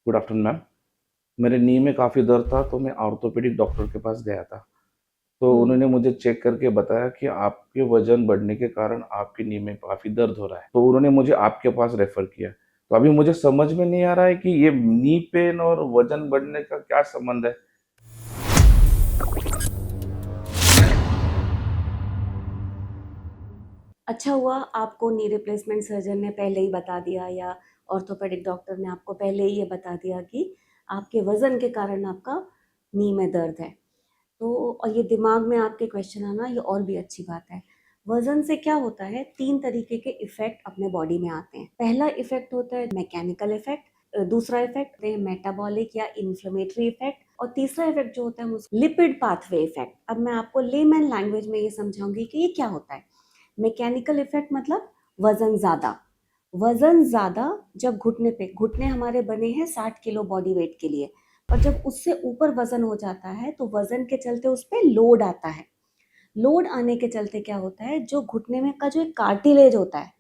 Good afternoon ma'am. मेरे नी में काफ़ी दर्द था तो मैं ऑर्थोपेडिक डॉक्टर के पास गया था। तो उन्होंने मुझे चेक करके बताया कि आपके वज़न बढ़ने के कारण आपकी नी में काफ़ी दर्द हो रहा है। तो उन्होंने मुझे आपके पास रेफ़र किया। तो अभी मुझे समझ में नहीं आ रहा है कि ये नी पेन और वज़न बढ़ने का क्या संबंध है? अच्छा हुआ आपको नी रिप्लेसमेंट सर्जन ने पहले ही बता दिया या ऑर्थोपेडिक डॉक्टर ने आपको पहले ही ये बता दिया कि आपके वज़न के कारण आपका नी में दर्द है। तो और ये दिमाग में आपके क्वेश्चन आना ये और भी अच्छी बात है। वज़न से क्या होता है, 3 तरीके के इफ़ेक्ट अपने बॉडी में आते हैं। पहला इफ़ेक्ट होता है मैकेनिकल इफ़ेक्ट, दूसरा इफ़ेक्ट है मेटाबॉलिक या इन्फ्लेमेटरी इफ़ेक्ट और तीसरा इफ़ेक्ट जो होता है वो लिपिड पाथवे इफ़ेक्ट। अब मैं आपको लेमैन लैंग्वेज में ये समझाऊँगी कि ये क्या होता है। मैकेनिकल इफेक्ट मतलब वजन ज्यादा। वजन ज्यादा जब घुटने हमारे बने हैं 60 किलो बॉडी वेट के लिए, और जब उससे ऊपर वजन हो जाता है तो वजन के चलते उस पर लोड आता है। लोड आने के चलते क्या होता है, जो घुटने में का जो एक कार्टिलेज होता है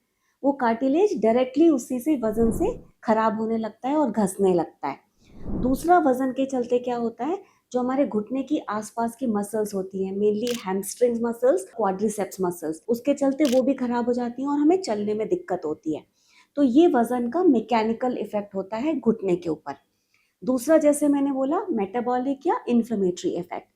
वो कार्टिलेज डायरेक्टली उसी से वजन से खराब होने लगता है और घसने लगता है। दूसरा वजन के चलते क्या होता है, जो हमारे घुटने की आसपास की मसल्स होती हैं, mainly hamstrings muscles, quadriceps muscles, उसके चलते वो भी खराब हो जाती हैं और हमें चलने में दिक्कत होती है। तो ये वजन का मैकेनिकल इफेक्ट होता है घुटने के ऊपर। दूसरा, जैसे मैंने बोला, मेटाबॉलिक या इन्फ्लेमेटरी इफेक्ट।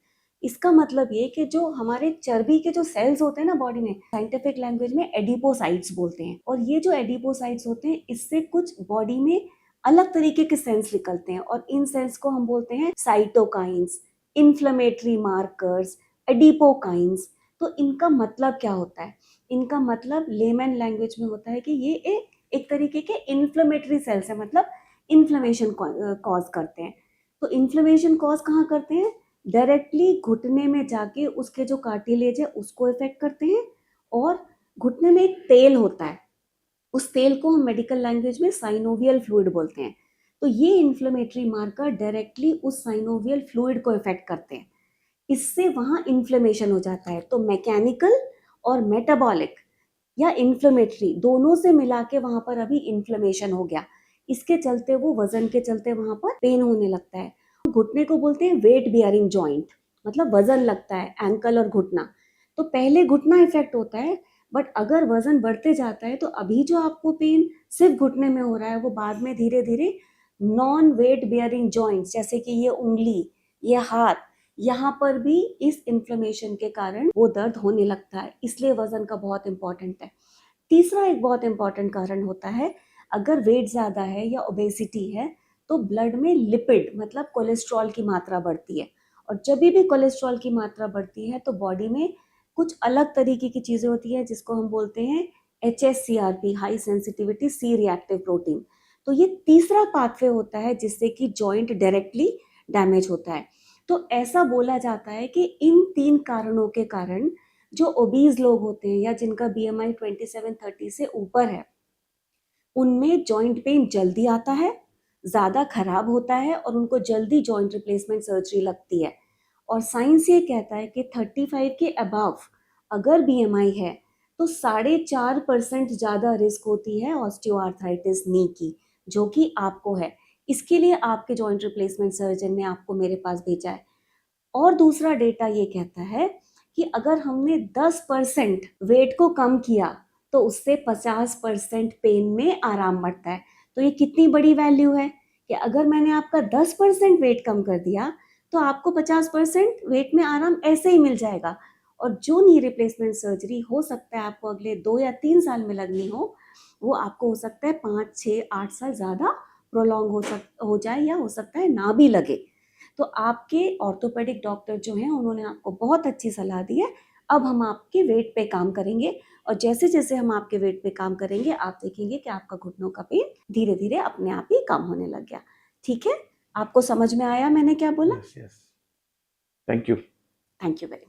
इसका मतलब ये कि जो हमारे चर्बी के जो सेल्स होते हैं ना बॉडी में, साइंटिफिक लैंग्वेज में एडिपोसाइट्स बोलते हैं, और ये जो एडिपोसाइट्स होते हैं इससे कुछ बॉडी में अलग तरीके के सेल्स निकलते हैं और इन सेल्स को हम बोलते हैं साइटोकाइंस, इन्फ्लेमेटरी मार्कर्स, एडिपोकाइंस। तो इनका मतलब क्या होता है, इनका मतलब लेमन लैंग्वेज में होता है कि ये एक तरीके के इन्फ्लेमेटरी सेल्स है, मतलब इन्फ्लेमेशन कॉज करते हैं। तो इन्फ्लेमेशन कॉज कहाँ करते हैं, डायरेक्टली घुटने में जाके उसके जो कार्टिलेज है उसको इफेक्ट करते हैं। और घुटने में एक तेल होता है, उस तेल को हम मेडिकल लैंग्वेज में साइनोवियल फ्लूइड बोलते हैं। तो ये इन्फ्लेमेटरी मार्कर डायरेक्टली उस साइनोवियल फ्लूइड को इफेक्ट करते हैं, इससे वहां इन्फ्लेमेशन हो जाता है। तो मैकेनिकल और मेटाबॉलिक या इन्फ्लेमेटरी दोनों से मिला के वहां पर अभी इन्फ्लेमेशन हो गया, इसके चलते वो वजन के चलते वहां पर पेन होने लगता है। घुटने को बोलते हैं वेट बियरिंग जॉइंट, मतलब वजन लगता है एंकल और घुटना। तो पहले घुटना इफेक्ट होता है, बट अगर वजन बढ़ते जाता है तो अभी जो आपको पेन सिर्फ घुटने में हो रहा है वो बाद में धीरे धीरे नॉन वेट बियरिंग जॉइंट्स, जैसे कि ये उंगली, ये हाथ, यहाँ पर भी इस इन्फ्लेमेशन के कारण वो दर्द होने लगता है। इसलिए वजन का बहुत इंपॉर्टेंट है। तीसरा एक बहुत इंपॉर्टेंट कारण होता है, अगर वेट ज़्यादा है या ओबेसिटी है तो ब्लड में लिपिड मतलब कोलेस्ट्रॉल की मात्रा बढ़ती है। और जब भी कोलेस्ट्रॉल की मात्रा बढ़ती है तो बॉडी में कुछ अलग तरीके की चीज़ें होती है जिसको हम बोलते हैं HSCRP, high sensitivity C reactive protein. तो ये तीसरा पाथवे होता है जिससे कि जॉइंट डायरेक्टली डैमेज होता है। तो ऐसा बोला जाता है कि इन 3 कारणों के कारण जो ओबीज लोग होते हैं या जिनका BMI 27-30 से ऊपर है, उनमें जॉइंट पेन जल्दी आता है, ज़्यादा खराब होता है और उनको जल्दी जॉइंट रिप्लेसमेंट सर्जरी लगती है। और साइंस ये कहता है कि 35 के अबव अगर BMI है तो 4.5% ज़्यादा रिस्क होती है ऑस्टियोआर्थराइटिस नी की, जो कि आपको है। इसके लिए आपके जॉइंट रिप्लेसमेंट सर्जन ने आपको मेरे पास भेजा है। और दूसरा डेटा ये कहता है कि अगर हमने 10% वेट को कम किया तो उससे 50% पेन में आराम बढ़ता है। तो ये कितनी बड़ी वैल्यू है कि अगर मैंने आपका 10% वेट कम कर दिया तो आपको 50% वेट में आराम ऐसे ही मिल जाएगा। और जो नी रिप्लेसमेंट सर्जरी हो सकता है आपको अगले 2 या 3 साल में लगनी वो आपको हो सकता है 5, 6, 8 साल ज़्यादा प्रोलॉन्ग हो जाए, या हो सकता है ना भी लगे। तो आपके ऑर्थोपेडिक डॉक्टर जो हैं उन्होंने आपको बहुत अच्छी सलाह दी है। अब हम आपके वेट पे काम करेंगे, और जैसे जैसे हम आपके वेट पे काम करेंगे आप देखेंगे कि आपका घुटनों का पेन धीरे धीरे अपने आप ही कम होने लग गया। ठीक है, आपको समझ में आया मैंने क्या बोला? Yes, yes. Thank you. Thank you very much.